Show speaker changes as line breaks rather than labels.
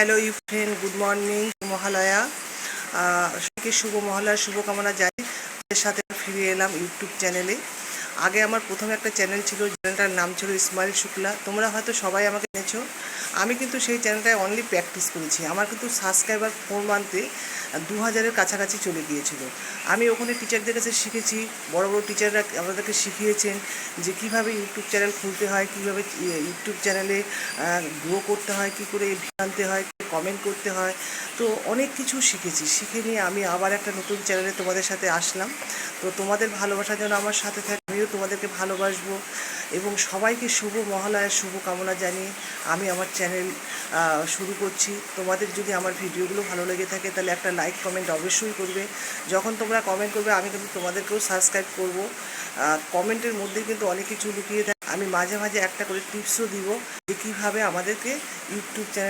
Hello you friend, good morning, Mahalaya. সবাইকে শুভ মহালয়ার শুভকামনা জানি। এর সাথে ফিরে এলাম ইউটিউব চ্যানেলে। আগে আমার প্রথমে একটা চ্যানেল ছিল, চ্যানেলটার নাম ছিল ইসমাইল শুক্লা। তোমরা হয়তো সবাই আমাকে এনেছো। আমি কিন্তু সেই চ্যানেলটায় অনলি প্র্যাকটিস করেছি। আমার কিন্তু সাবস্ক্রাইবার 4 মান্থে 2000-এর কাছাকাছি চলে গিয়েছিল। আমি ওখানে টিচারদের কাছে শিখেছি, বড় বড় টিচাররা আমাদেরকে শিখিয়েছেন যে কীভাবে ইউটিউব চ্যানেল খুলতে হয়, কীভাবে ইউটিউব চ্যানেলে গ্রো করতে হয়, কী করে ভিউ আনতে হয়, কমেন্ট করতে হয়। তো অনেক কিছু শিখেছি। শিখে নিয়ে আমি আবার একটা নতুন চ্যানেলে তোমাদের সাথে আসলাম। তো তোমাদের ভালোবাসা যেন আমার সাথে থাকে, আমিও তোমাদেরকে ভালোবাসবো। এবং সবাইকে শুভ মহালয়ার শুভকামনা জানিয়ে আমি আমার চ্যানেল শুরু করছি। তোমাদের যদি আমার ভিডিওগুলো ভালো লেগে থাকে তাহলে একটা লাইক কমেন্ট অবশ্যই করবে। যখন তোমরা কমেন্ট করবে আমি কিন্তু তোমাদেরকেও সাবস্ক্রাইব করব। কমেন্টের মধ্যে কিন্তু অনেক কিছু লুকিয়ে থাকে। আমি মাঝে মাঝে একটা করে টিপসও দিব যে কীভাবে আমাদেরকে ইউটিউব চ্যানেল